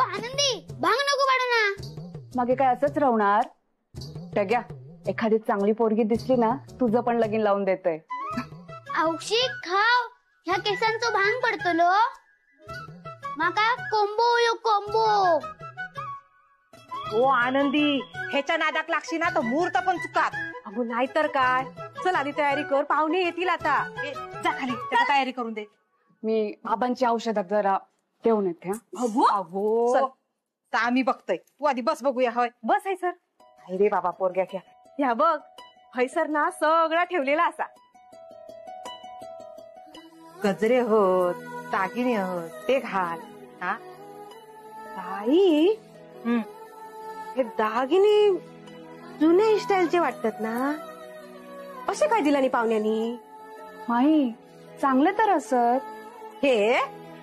आनंदी भांग नको पाडू ना. मागे काय असंच राहणार? टग्या, एखादी चांगली पोरगी दिसली ना तुझं पण लगीन लावून देतय. औक्षी खाव ह्या केसांचं भांग पडतो लो. माका कोंबो यो कोंबो. ओ आनंदी, ह्याच्या नादाक लागशी ना तर मुहूर्त पण चुकात. अगो नाहीतर काय. चल आधी तयारी कर, पाहुणे येतील आता. जा खाली, त्याला तयारी करून दे. मी बाबांची औषधात जरा ठेवून येते. अगो आम्ही बघतोय, तू आधी बस बघूया. होय बस आहे सर. नाही रे बाबा पोरग्या क्या, ह्या बघ हैसर ना सगळा ठेवलेला असा. गजरे होत, दागिने होत, ते घाल. हा ताई, हे दागिने जुन्या स्टाईलचे वाटतात ना. असे काय दिला नाही पाहुण्यानी? माई चांगले तर असत. हे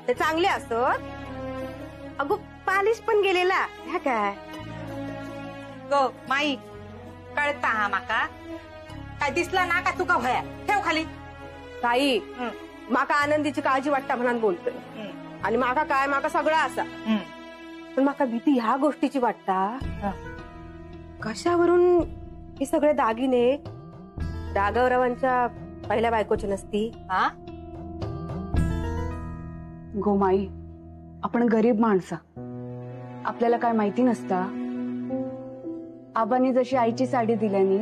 ते चांगले असत. अगो पालिश पण गेलेला. ह्या काय गो माई कळता हा माका काय दिसला ना का तुका भया. ठेव खाली. ताई, माका आनंदीची काळजी वाटता म्हणून बोलतोय. आणि माका काय, माका सगळा असा. पण माका भीती ह्या गोष्टीची वाटता, कशावरून हे सगळे दागिने राघवरावांच्या पहिल्या बायकोची नसती. हा गोमाई, आपण गरीब माणसा, आपल्याला काय माहिती नसता. आबांनी जशी आईची साडी दिल्यानी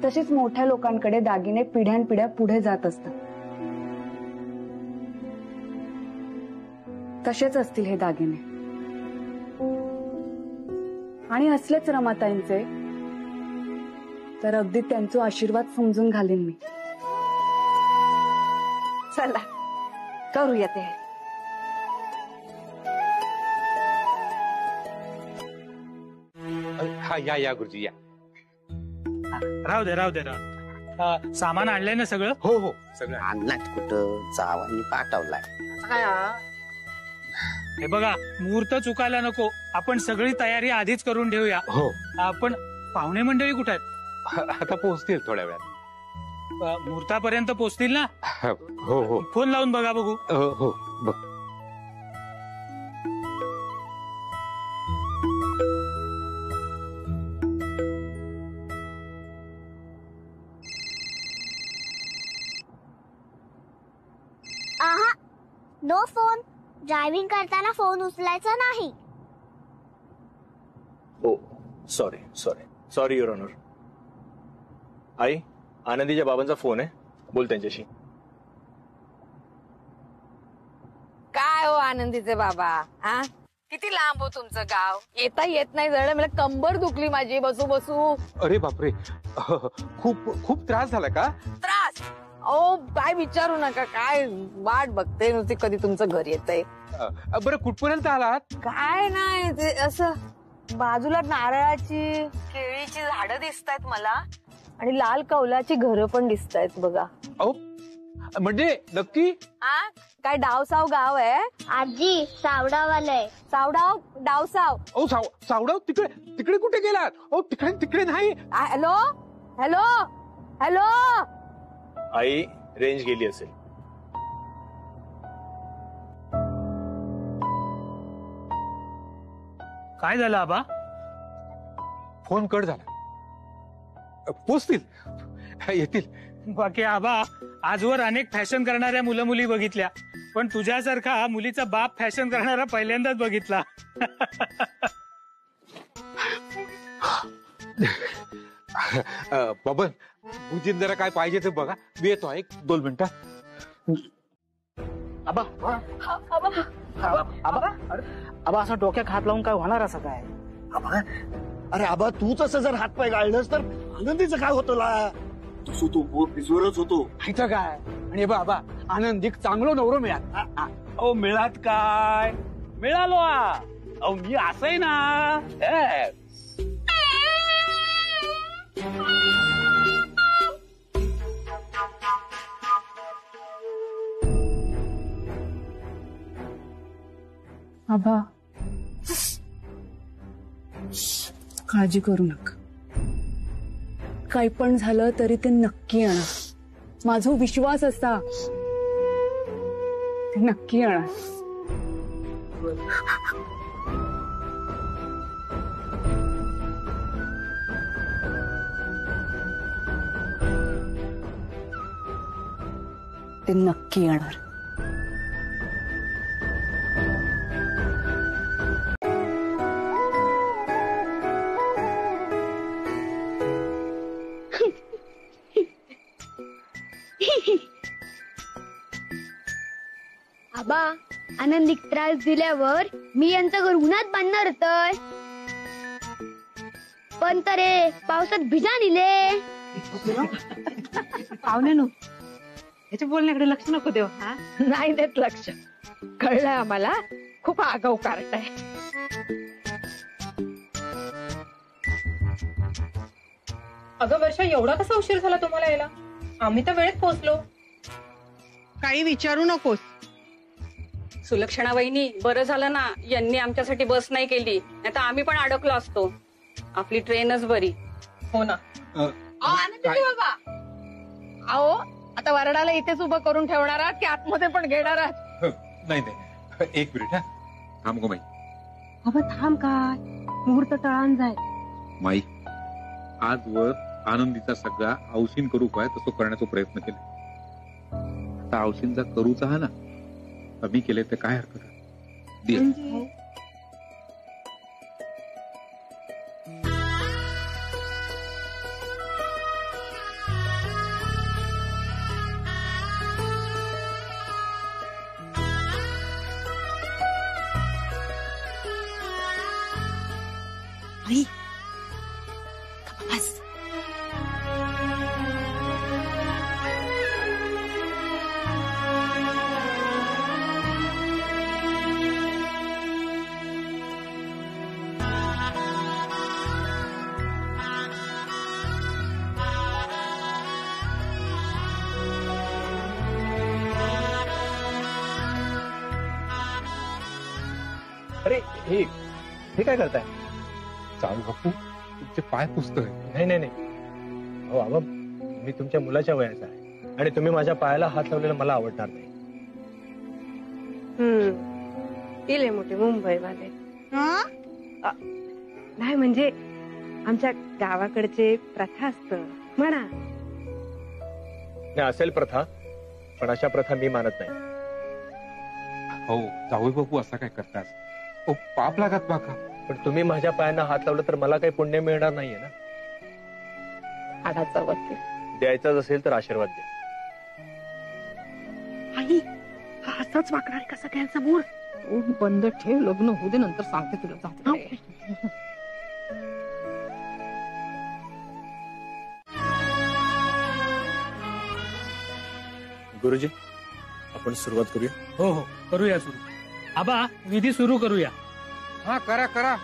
तसेच मोठ्या लोकांकडे दागिने पिढ्यानपिढ्या पुढे जात असतात. तसेच असतील हे दागिने. आणि असलेच रमाताईंचे तर अगदी त्यांचा आशीर्वाद समजून घालीन मी. चला करूया ते. हा या गुरुजी या. राहू दे. सामान आणलंय ना सगळं? हो सगळं आणलात. कुठं जावांनी पाठवलाय. हे बघा, मुहूर्त चुकायला नको. आपण सगळी तयारी आधीच करून ठेवूया. हो. आपण पाहुणे मंडळी कुठे आहेत? आता पोहोचतील थोड्या वेळात. मुहूर्तापर्यंत पोहोचतील ना? हो. फोन लावून बघा बघू. हो बघ. No phone. ड्रायव्हिंग करताना फोन उचलायचा नाही. Oh sorry your honour. आई, आनंदीच्या बाबांचा फोन आहे, बोल त्यांच्याशी. काय हो आनंदीचे बाबा, हा किती लांब हो तुमचं गाव. येता येत नाही जरा. मला कंबर दुखली माझी बसू बसू. अरे बापरे, खूप त्रास झाला का? त्रास? ओ काय विचारू नका. काय वाट बघते नुसती कधी तुमचं घर येतंय. बरं कुठपर्यंत आलात? काय नाही, ते असं बाजूला नारळाची केळीची झाडं दिसतायत मला. आणि लाल कौलाची घरं पण दिसतायत बघा. म्हणजे नक्की? हा काय डावसाव गाव आहे? आजी सावडावालय. सावडाव डावसाव? सावडाव तिकडे कुठे गेलात? तिकडे नाही. हॅलो. आई, रेंज गेली असेल. काय झालं आबा? फोन कट झाला. पोचतील, येतील. बाकी आबा, आजवर अनेक फॅशन करणाऱ्या मुलं मुली बघितल्या, पण तुझ्यासारखा मुलीचा बाप फॅशन करणारा पहिल्यांदाच बघितला. बबन, बुजीन जरा काय पाहिजे ते बघा. मी येतो 1-2 मिनिटं. आबा असं डोक्यात हात लावून काय होणार असं काय? अरे आबा, तूच असं जर हातपाय गाळलंस तर आनंदीचं काय होतं? तू पोट पिसवरच होतो. इथं काय? आणि बाबा, आनंदी चांगलं नवरं मिळाल. मिळात काय? मिळालो. मी असंय ना. आबा, काळजी करू नका. काही पण झालं तरी ते नक्की येणार. माझा विश्वास असता ते नक्की येणार. ते नक्की येणार. आबा आनंदीक त्रास दिल्यावर मी यांचं घर उन्हात बांधणार होतय, पण तरे पावसात भिजा निले. पाहुणे नो याच्या बोलण्याकडे लक्ष नको देऊ. हा नाही देत लक्ष. कळलंय आम्हाला खूप आगाऊ कार्ट आहे. अगं वर्षा, एवढा कसा उशीर झाला तुम्हाला यायला? आम्ही तर वेळेत पोहोचलो. काही विचारू नकोस. सुलक्षणा वहिनी, बरं झालं ना यांनी आमच्यासाठी बस नाही केली, नाही तर आम्ही पण अडकलो असतो. आपली ट्रेनच बरी. हो ना. बाबा अहो, आता वरडाला इथेच उभं करून ठेवणार आहात की आतमध्ये पण घेणार आहात? नाही नाही, एक मिनिट. हा थांब गो माई. बाबा थांब काय, मुहूर्त तळान जाय. माई, आजवर आनंदीचा सगळा औशीन करू काय तसं करण्याचा प्रयत्न केला. आता औशीनचा करूचा हा ना, कमी केले तर काय हरकत आहे. दे. अरे हे काय करताय? चालू बापू, तुमचे पाय पुसतोय. नाही नाही नाही, हो बाबा, मी तुमच्या मुलाच्या वयाचा आहे आणि तुम्ही माझ्या पायाला हात लावलेला मला आवडणार नाही. इले मोठे मुंबईवाले. नाही म्हणजे आमच्या गावाकडचे प्रथा असत म्हणा. नाही असेल प्रथा, पण अशा प्रथा मी मानत नाही. हो जाऊ बापू, असा काय करतास? ओ पाप लागत बाका. पण तुम्ही माझ्या पायांना हात लावला तर मला काही पुण्य मिळणार नाहीये ना. हाडाचा वकील द्यायचाच असेल तर आशीर्वाद द्या. आई, हा असाच वागणार आहे का सगळ्यांसमोर? तू बंद ठेव, लग्न होऊ दे, नंतर सांगते तुला. जाते. गुरुजी, आपण सुरुवात करूया. हो हो, करूया सुरू. आबा, विधी सुरू करूया. हा करा करा.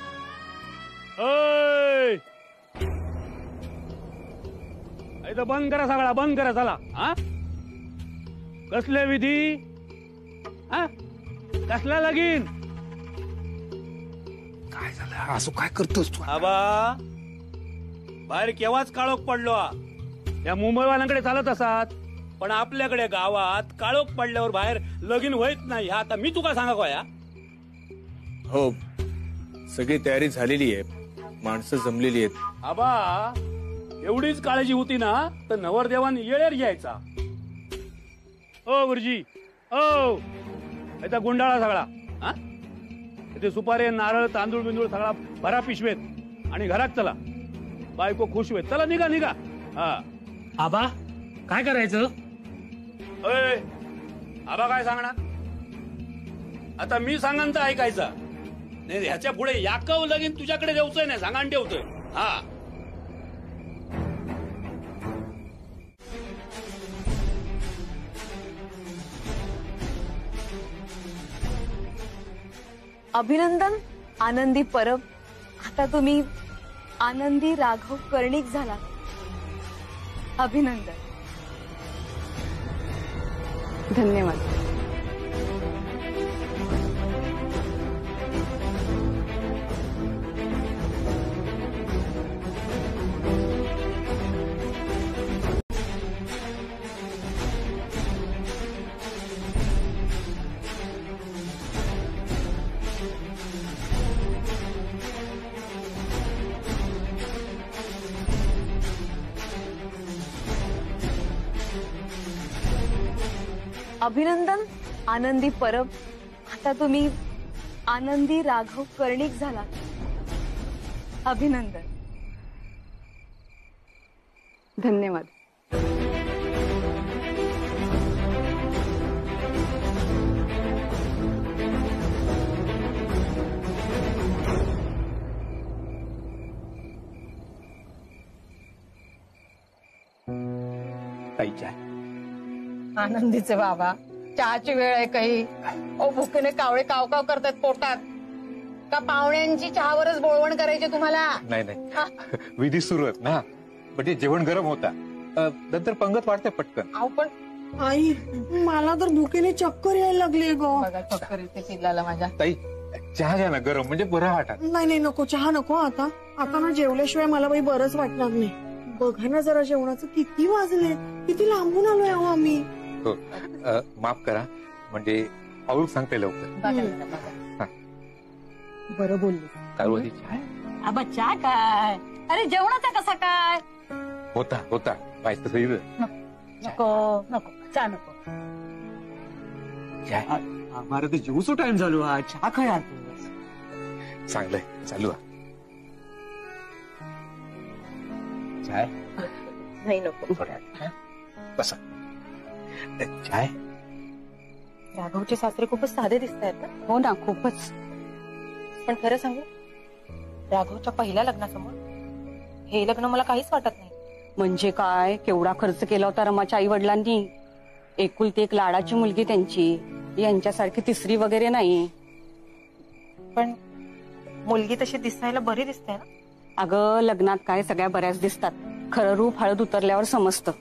बंद करा सगळा, बंद करा चला. हा कसले विधी? हा कसला लगीन? काय झालं असं काय करतोस तू? आबा, बाहेर केव्हाच काळोख पडलो. या मुंबईवाल्यांकडे चालत असतात, पण आपल्याकडे गावात काळोख पडल्यावर बाहेर लगीन होईत नाही. आता मी तुका सांगा का? हो, सगळी तयारी झालेली आहे, माणसं जमलेली आहेत. आबा, एवढीच काळजी होती ना तर नवरदेवान येळेर यायचा. ओ गुरुजी, ओ याचा गुंडाळा सगळा. हा इथे सुपारी, नारळ, तांदूळ बिंदूळ सगळा भरा पिशवेत आणि घरात चला. बायको खुश होईल. चला निघा निघा. हा आबा, काय करायचं? आबा काय सांगणार? आता मी सांगान तर ऐकायचा नाही. ह्याच्या पुढे याकव लगीन तुझ्याकडे देऊचंय नाही, सांगान ठेवतोय. हा अभिनंदन आनंदी परब. आता तुम्ही आनंदी राघव कर्णिक झाला. अभिनंदन. धन्यवाद. अभिनंदन आनंदी परब. आता तुम्ही आनंदी राघव कर्णिक झाला. अभिनंदन. धन्यवाद. ताई चहा. आनंदीचे बाबा, चहाची वेळ आहे काही? ओ भुकेने कावळे काव काव करतात पोटात. का पाहुण्यांची चहावरच बोळवण करायची तुम्हाला? नाही नाही, विधी सुरू आहेत ना, म्हणजे जेवण गरम होता, नंतर पंगत वाढते पटकन. अहो पण आई, मला तर भुकेने चक्कर यायला लागली गो. बघा चक्कर येते पिल्लाला माझ्या. ताई चहा घ्या ना गरम, म्हणजे बरं वाटत. नाही नाही नको, चहा नको आता. आता ना जेवल्याशिवाय मला बाई बरंच वाटणार नाही. बघा ना जरा जेवणाचं किती वाजले, किती लांबून आलोय अहो आम्ही. हो, माफ करा, म्हणजे आवडून सांगते लवकर. बरं बोलली. कालवधी चहा आबा चहा काय? अरे जेवणाचा कसा काय? होता होता पाहिजे तसं. नको नको चहा नको. आम्हाला तर जेवूचो टाइम झालो हा. चहा काय यार? चांगलंय, चालू आहे. चाय नाही नको. बसा. चाय. राघवचे सासरे खूपच साधे दिसत आहेत. हो ना, खूपच. पण खरं सांगू, राघवच्या पहिल्या लग्नासमोर हे लग्न मला काहीच वाटत नाही. म्हणजे काय, केवढा खर्च केला होता रमाच्या आई वडिलांनी. एकुलती एक लाडाची मुलगी त्यांची, यांच्यासारखी तिसरी वगैरे नाही. पण मुलगी तशी दिसायला बरी दिसते ना. अगं लग्नात काय सगळ्या बऱ्याच दिसतात, खरं रूप हळद उतरल्यावर समजतं.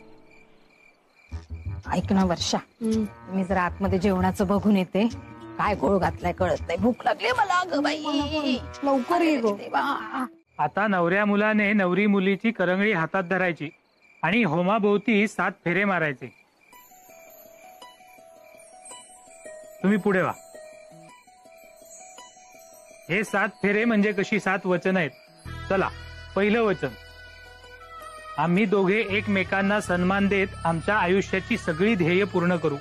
ऐक ना वर्षा, मी जरा आतमध्ये जेवणाचं बघून येते. काय गोळ घातलाय कळत नाही. भूक लागली मला अगं बाई. लवकर ये गो. आता नवऱ्या मुलाने नवरी मुलीची करंगळी हातात धरायची आणि होमाभोवती 7 फेरे मारायचे. तुम्ही पुढे व्हा. हे 7 फेरे म्हणजे कशी 7 वचन आहेत. चला, पहिलं वचन. आम्ही दोघे एकमेकांना सन्मान देत आमच्या आयुष्याची सगळी ध्येय पूर्ण करू.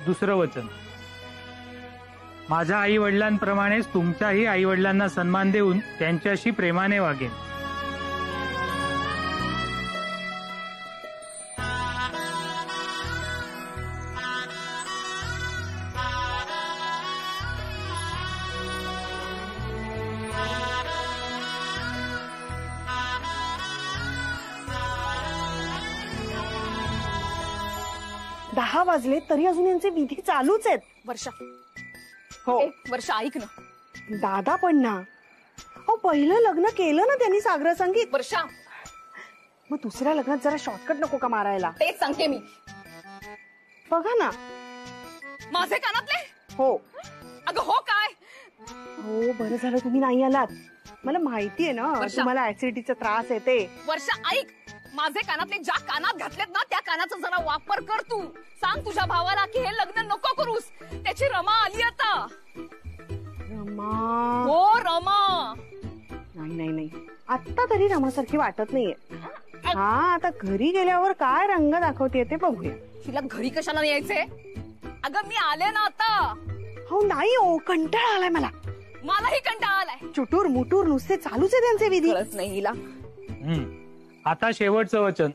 दुसरं वचन. माझ्या आई वडिलांप्रमाणेच तुमच्याही आई वडिलांना सन्मान देऊन त्यांच्याशी प्रेमाने वागेन. दहा वाजले तरी अजून यांचे विधी चालूच आहेत. वर्षा, हो वर्षा ऐक ना. दादा पण ना. अहो पहिलं लग्न केलं ना त्यांनी सागरा संगीत. वर्षा, मग दुसऱ्या लग्नात जरा शॉर्टकट नको का मारायला? तेच सांगते मी. बघा ना. माझे कानातले. हो. अगं हो काय? हो बरं झालं तुम्ही नाही आलात. मला माहितीये ना तुम्हाला ऍसिडिटीचा त्रास आहे ते. वर्षा ऐक, माझे कानातले ज्या कानात घातलेत ना त्या कानाचा जरा वापर कर तू. सांग तुझ्या भावाला की हे लग्न नको करूस. त्याची रमा आली आता. रमा? हो रमा. नाही नाही नाही, आता तरी रमासारखी वाटत नाहीये. हा आता घरी गेल्यावर काय रंग दाखवते ते बघूया. तिला घरी कशाला यायचंय? अगं मी आले ना आता. हो नाही हो, कंटाळा आलाय मला. मलाही कंटाळा आलाय. चुटूर मुटूर नुसते चालूच आहे त्यांचे विधी. कळत नाही हिला. आता शेवटचं वचन.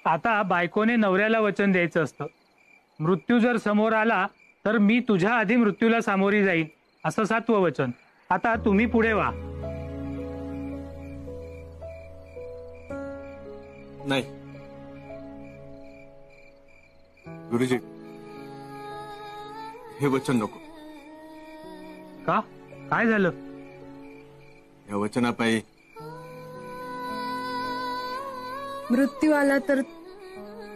आता बायकोने नवऱ्याला वचन द्यायचं असतं. मृत्यू जर समोर आला तर मी तुझ्या आधी मृत्यूला सामोरी जाईन, असं 7वं वचन. आता तुम्ही पुढे व्हा. नाही गुरुजी, हे वचन नको. का? काय झालं? या वचनापायी मृत्यू आला तर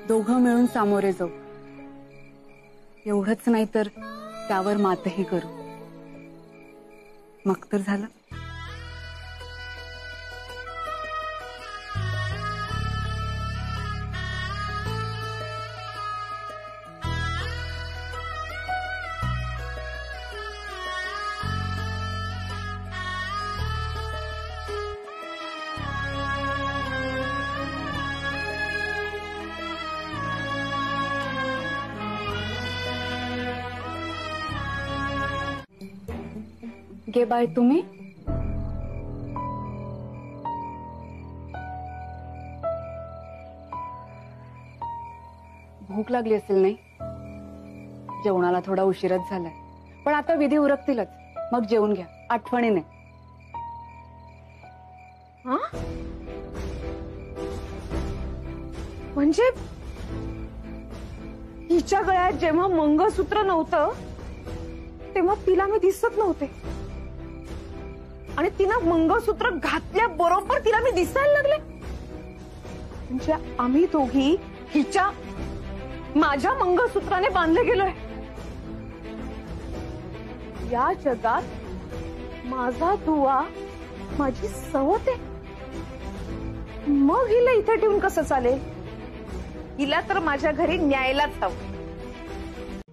दोघं मिळून सामोरे जाऊ. एवढंच नाही तर त्यावर मातही करू. मग तर झालं. घे बाय तुम्ही. भूक लागली असेल नाही? जेवणाला थोडा उशीरच झालाय, पण आता विधी उरकतीलच, मग जेवून घ्या आठवणीने. म्हणजे हिच्या गळ्यात जेव्हा मंगळसूत्र नव्हतं तेव्हा तिला मी दिसत नव्हते, आणि तिनं मंगळसूत्र घातल्या बरोबर तिला मी दिसायला लागले. म्हणजे आम्ही दोघी हिच्या माझ्या मंगळसूत्राने बांधले गेलोय. या जगात माझा दुवा माझी सवत आहे. मग हिला इथे ठेवून कसं चालेल? हिला तर माझ्या घरी न्यायलाच हवं.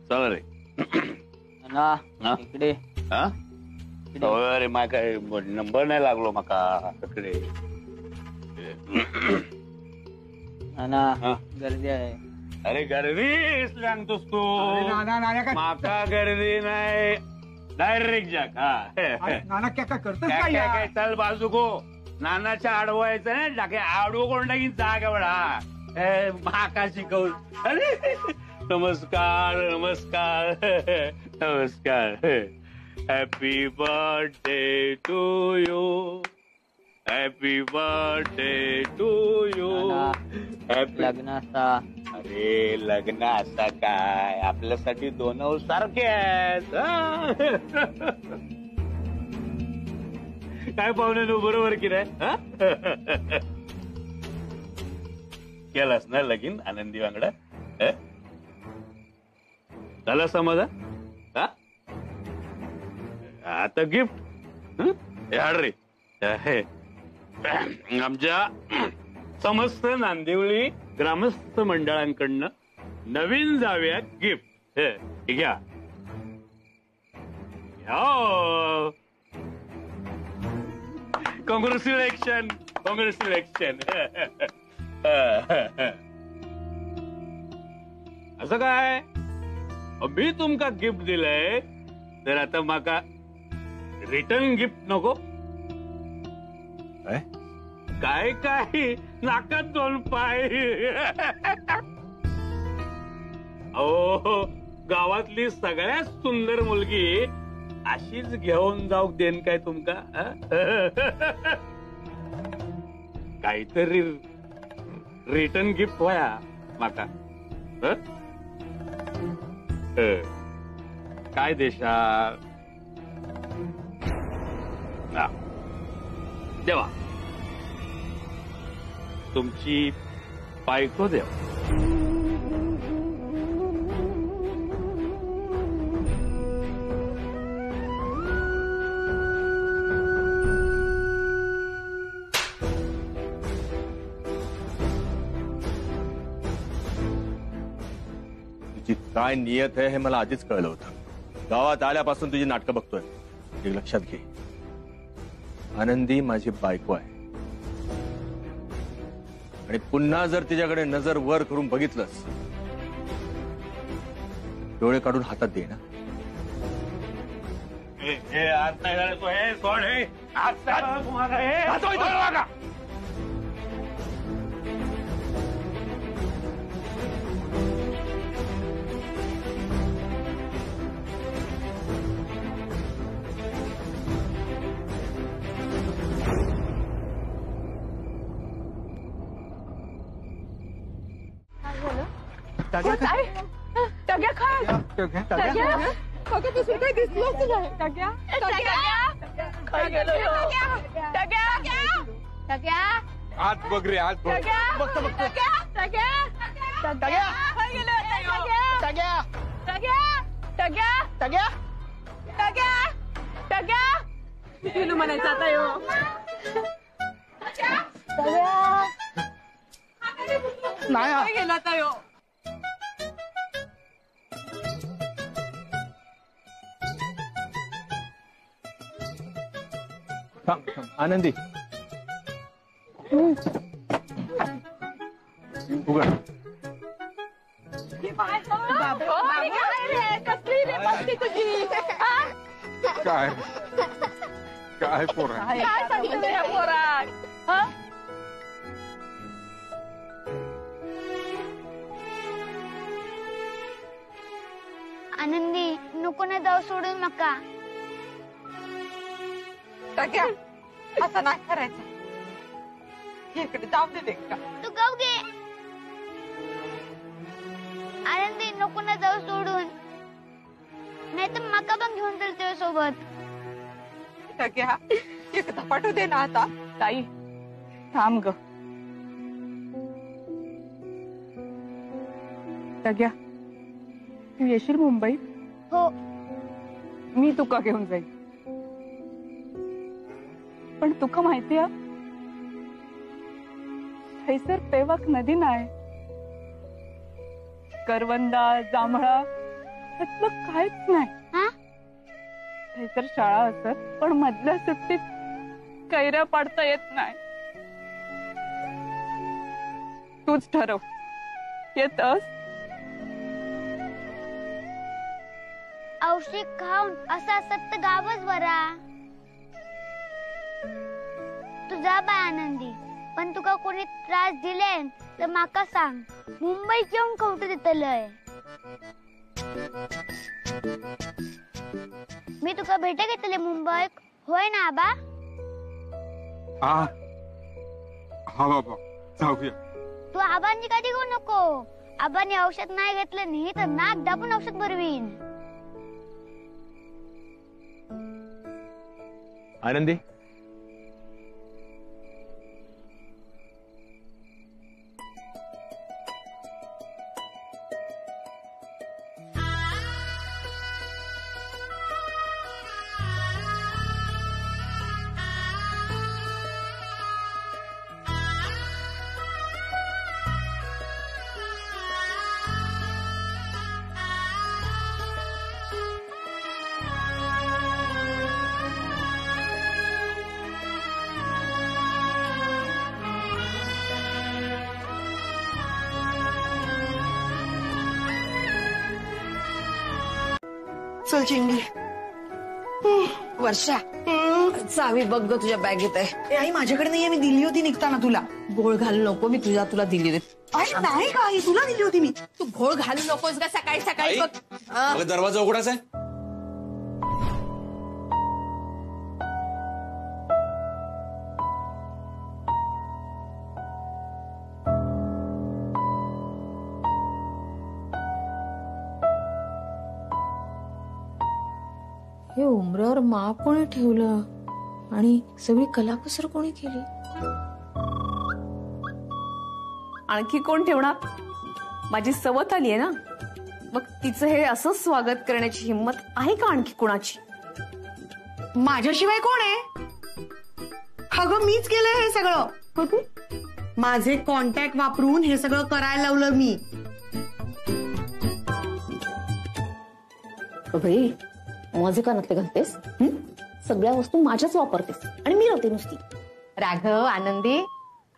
चला रे इकडे अरे मा काय नंबर नाही लागलो माका इकडे. गर्दी आहे. अरे गर्दी सांगतोस तू? माका गर्दी नाही, डायरेक्ट जा. नाना क्या करतो काय चल बाजू गो. नानाच्या आडवायचं ना टाके आडवो कोण टाकीन जागा बडा माका शिकवून. अरे नमस्कार नमस्कार नमस्कार. Happy birthday to you, happy birthday to you. लग्न असा. अरे लग्न असा काय, आपल्यासाठी दोन सारखे आहेत. काय पाहुणे तू बरोबर की नाही? केलास ना लगीन आनंदी वांगडा? झाला समजा. आता गिफ्ट हाड रे. आमच्या समस्त नांदिवळी ग्रामस्थ मंडळांकडनं नवीन जाऊया गिफ्ट. घ्या. Congratulation congratulation. असं काय मी तुमका गिफ्ट दिलंय तर आता माका रिटर्न गिफ्ट नको काय? काय नाकात दोन पाय. अहो गावातली सगळ्यात सुंदर मुलगी अशीच घेऊन जाऊ देन काय तुमका? काहीतरी रिटर्न गिफ्ट व्हाया माका. काय देशा देवा तुमची बायको देवा. तुझी काय नियत आहे हे मला आधीच कळलं होतं. गावात आल्यापासून तुझी नाटकं बघतोय. हे लक्षात घे, आनंदी माझी बायको आहे आणि पुन्हा जर तिच्याकडे नजर वर करून बघितलंस डोळे काढून हातात दे ना. हात नाही झाला तो हे सोड. हे हात तुम्हाला हे टग्या काय कगापासून काही दिसलंच नाही. टग्या आज बघ रे, आज बघ. बघतो पिलू म्हणायचं आता यो. नाही गेला आता यो. आनंदी उघड. कसली रे मस्ती तुझी. काय काय पोरा काय सांगितलं या पोरात? हं? आनंदी नको ना जाऊ सोडून मका. टक्या असं नाही करायचं. इकडे जाऊ दे का तू गाव घे. आनंदी नको ना जाऊ सोडून, नाही तर मका पण घेऊन जाईल तुझ्या सोबत. टक्या एकदा पाठवू दे ना आता. ताई थांब ग. टग्या तू येशील मुंबईत? हो. मी तुका घेऊन जाईल. पण तुका माहिती आहे थैसर पेवक नदी नाही, करवंदा जांभळा ह्यातलं काहीच नाही. थैसर शाळा असत पण मधल्या सुट्टीत कैऱ्या पाडता येत नाही. तूच ठरव येतस? औषध खाऊन असं असत तर गावच बरा. तुझा बाय आनंदी, पण तुका कोणी त्रास दिले तर माका सांग. मुंबई येऊन कवट देतलय. मी तुका भेटा घेतले मुंबईत, होय ना आबा? हा बाबा जाऊया. तू आबांची काळजी घेऊ नको. आबांनी औषध नाही घेतलं नाही तर नाक दाबून औषध भरवीन. आनंदी चल चिंगी. वर्षा चावी बघ ग तुझ्या बॅगेत आहे. आई माझ्याकडे नाहीये, मी दिली होती निघताना तुला. घोळ घालू नको, मी तुला दिली होती. नाही का आई, तुला दिली होती मी. तू घोळ घालू नकोस का सकाळी सकाळी. बघ दरवाजा उघडाच आहे. हे उमरावर माप कोणी ठेवलं आणि सगळी कलाकुसर कोणी केली? आणखी कोण ठेवणार? माझी सवत आली आहे ना, मग तिचं हे असंच स्वागत करण्याची हिंमत आहे का आणखी कोणाची? माझ्याशिवाय कोण आहे? अगं मीच केलंय हे सगळं. माझे कॉन्टॅक्ट वापरून हे सगळं करायला लावलं मी. भाई माझे कानातले घालतेस, सगळ्या वस्तू माझ्याच वापरतेस आणि मी राहते नुसती. राघव आनंदी,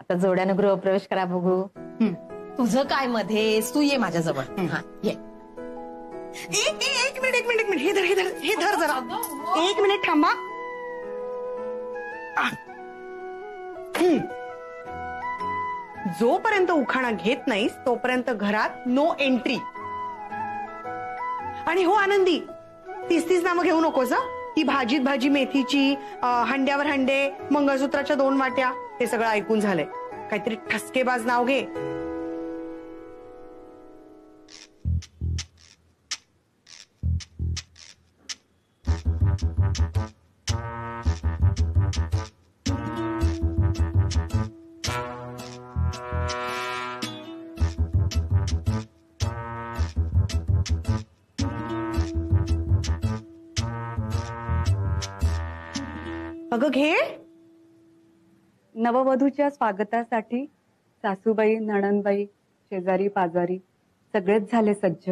आता जोड्यानं गृहप्रवेश करा बघू. तुझं काय मध्येस, तू ये माझ्याजवळ. ये. एक मिनिट हे धर जरा. एक मिनिट थांबा. जोपर्यंत उखाणा घेत नाहीस तोपर्यंत घरात नो एंट्री. आणि हो आनंदी, 30 नावं घेऊ नकोस. ही भाजीत भाजी मेथीची, हंड्यावर हंडे, मंगळसूत्राच्या 2 वाट्या, हे सगळं ऐकून झालंय. काहीतरी ठसकेबाज नाव घे. अगं घे. नववधूच्या स्वागतासाठी सासूबाई, नणंदबाई, शेजारी पाजारी सगळेच झाले सज्ज.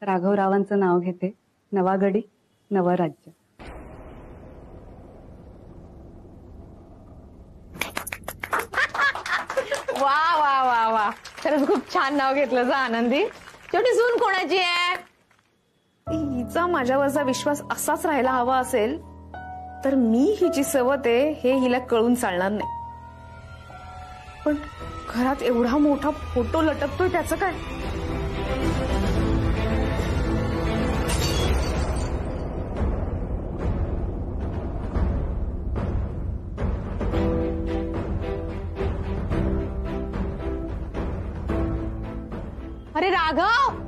राघवरावांचं नाव घेते. नवा गडी नवं राज्य. वा वा वा वा, खरंच खूप छान नाव घेतलं जा आनंदी. शेवटी सून कोणाची आहे? तुमचा माझ्यावरचा विश्वास असाच राहायला हवा असेल तर मी हिची सवत आहे हे हिला कळून चालणार नाही. पण घरात एवढा मोठा फोटो लटकतोय त्याचं काय? अरे राघव,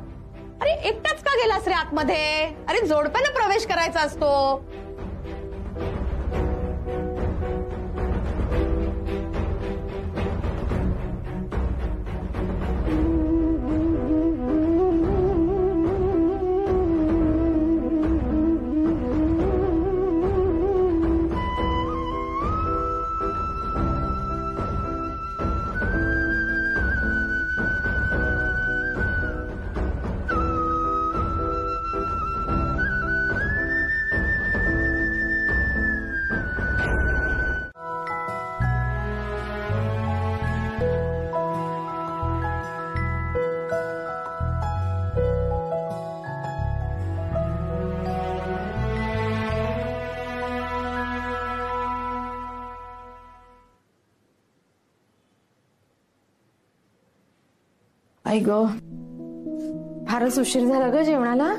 अरे एकटाच का गेलास रे आतमध्ये? अरे जोडप्यानं प्रवेश करायचा असतो. आई ग, फारच उशीर झाला ग जेवणाला.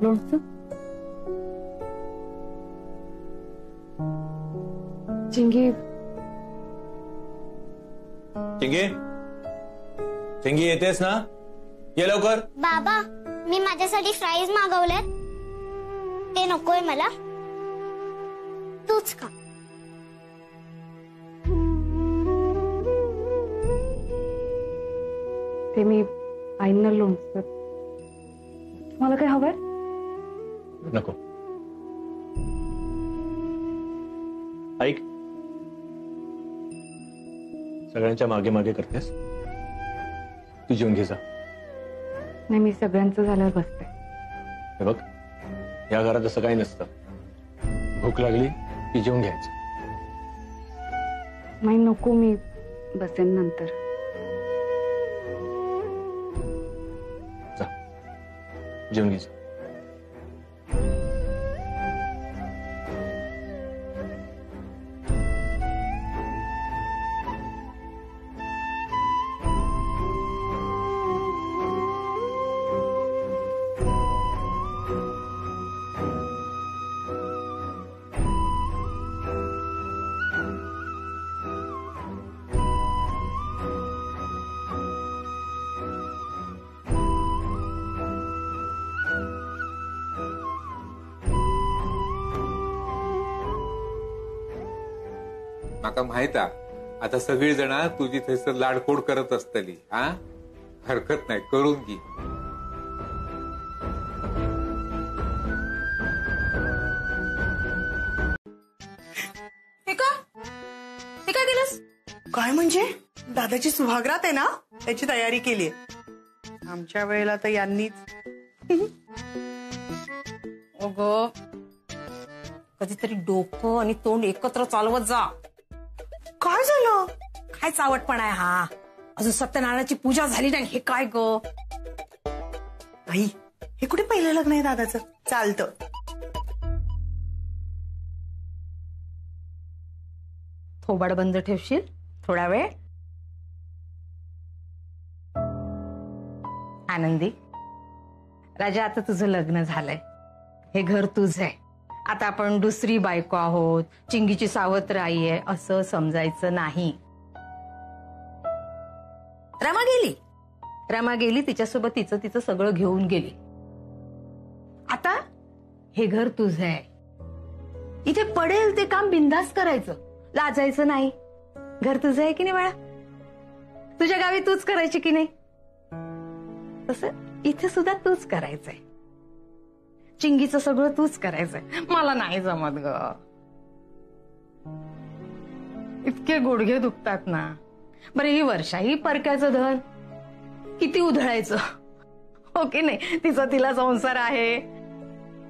लोणचं चिंगी चिंगी चिंगी येतेस ना? ये लवकर. बाबा, मी माझ्यासाठी फ्राईज मागवलेत. ते नकोय मला, तूच खा. ते मी आईंना लोणचं. तुम्हाला काय हवंय? नको. ऐक, सगळ्यांच्या मागे मागे करतेस. तू जेवून घे जा. नाही, मी सगळ्यांचं झाल्यावर बसते. हे बघ, या घरात असं काही नसतं. भूक लागली की जेवून घ्यायचं. नाही नको, मी बसेन नंतर. जा, जेवून घे जा. माका माहित आता सगळी जण तुझी थंयसर लाडकोड करत असतली. हा, हरकत नाही, करून घे. हे काय केलंस? काय म्हणजे दादाची सुहागरात आहे ना, त्याची तयारी केली. आमच्या वेळेला तर यांनीच. अगं, कधीतरी डोकं आणि तोंड एकत्र चालवत जा. काय झालं? काय चावटपणा आहे हा? अजून सत्यनारायणाची पूजा झाली नाही, हे काय ग? आई, हे कुठे पहिलं लग्न आहे दादाचं? चालतं. थोबाड बंद ठेवशील थोडा वेळ? आनंदी, राजा, आता तुझं लग्न झालंय. हे घर तुझं आहे. आता आपण दुसरी बायको आहोत, चिंगीची सावत्र आई आहे असं समजायचं नाही. रमा गेली, तिच्यासोबत तिचं सगळं घेऊन गेली. आता हे घर तुझं आहे. इथे पडेल ते काम बिंदास करायचं, लाजायचं नाही. घर तुझं आहे की नाही बाळा? तुझ्या गावी तूच करायची की नाही, तसं इथे सुद्धा तूच करायचंय. चिंगीचं सगळं तूच करायचंय. मला नाही जमत ग. इतके गुडघे दुखतात ना. बरं ही वर्षा, ही परक्याचं धन किती उधळायचं, हो की नाही. तिला संसार आहे.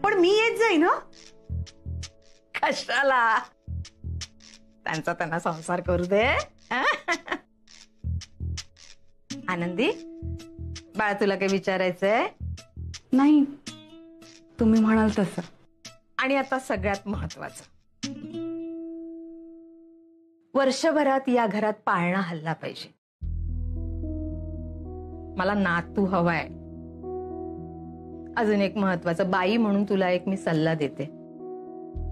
पण मी येत जाईन ना. कशाला, त्यांचा त्यांना संसार करू दे. आनंदी बाळा, तुला काही विचारायचंय? नाही, तुम्ही म्हणाल तसं. आणि आता सगळ्यात महत्वाचं, वर्षभरात या घरात पाळणा हल्ला पाहिजे. मला नातू हवाय. अजून एक महत्वाचं, बाई म्हणून तुला एक मी सल्ला देते.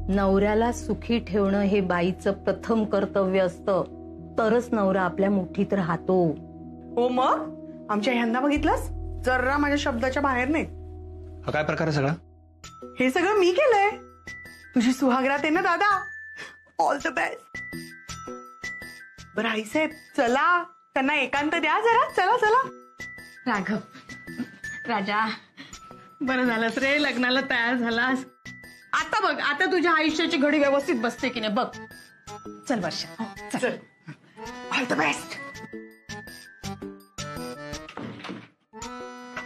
नवऱ्याला सुखी ठेवणं हे बाईचं प्रथम कर्तव्य असतं, तरच नवरा आपल्या मुठीत राहतो. हो मग आमच्या ह्यांना बघितलंस, जरा माझ्या शब्दाच्या बाहेर नाही. हा काय प्रकार आहे सगळा? हे सगळं मी केलंय. तुझी सुहागरात आहे ना दादा. All the best. बरं आईसाहेब चला, त्यांना एकांत द्या जरा. चला चला. राघव, राजा, बरं झालंस रे, लग्नाला तयार झालास. आता बघ, आता तुझ्या आयुष्याची घडी व्यवस्थित बसते की नाही बघ. चल वर्षा, चल. All the best.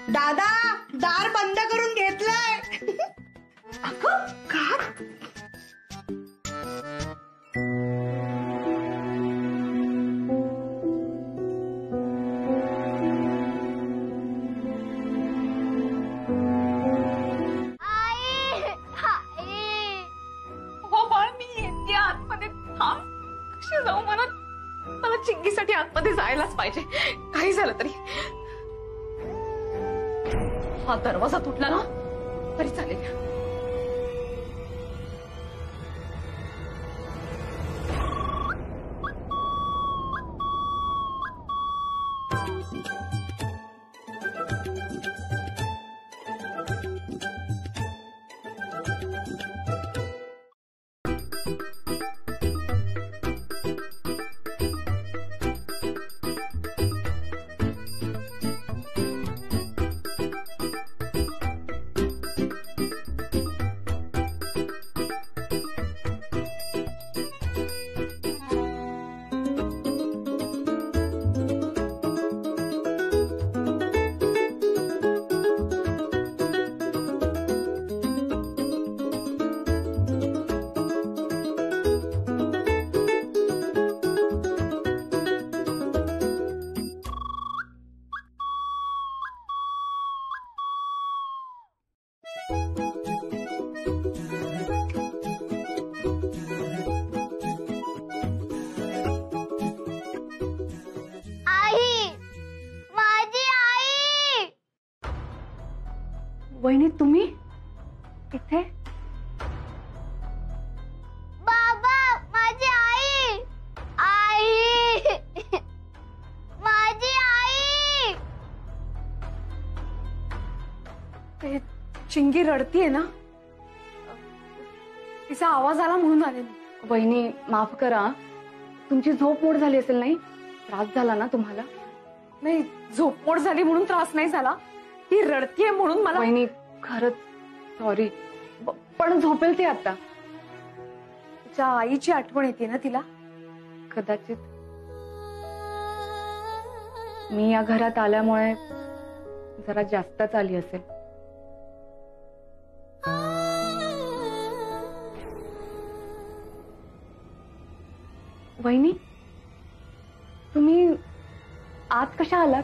दादा दार बंद करून घेतलंय. अगं का? हो बाळ, मी येते आतमध्ये. थांब, कशी जाऊ? मला चिंगीसाठी आतमध्ये जायलाच पाहिजे, काही झालं तरी. हा दरवाजा तुटला ना तरी चालेल. वहिनी तुम्ही इथे? बाबा, माझी आई. आई, माझी आई. ते चिंगी रडतीये ना, तिचा आवाज आला म्हणून आले मी. वहिनी माफ करा, तुमची झोप मोड झाली असेल, नाही त्रास झाला ना तुम्हाला? नाही, झोपमोड झाली म्हणून त्रास नाही झाला, ती रडतीये म्हणून मला. वहिनी खरंच सॉरी, पण झोपेल ती आता. तिच्या आईची आठवण येते ना तिला. कदाचित मी या घरात आल्यामुळे जरा जास्तच आली असेल. वहिनी तुम्ही आत कशा आलात?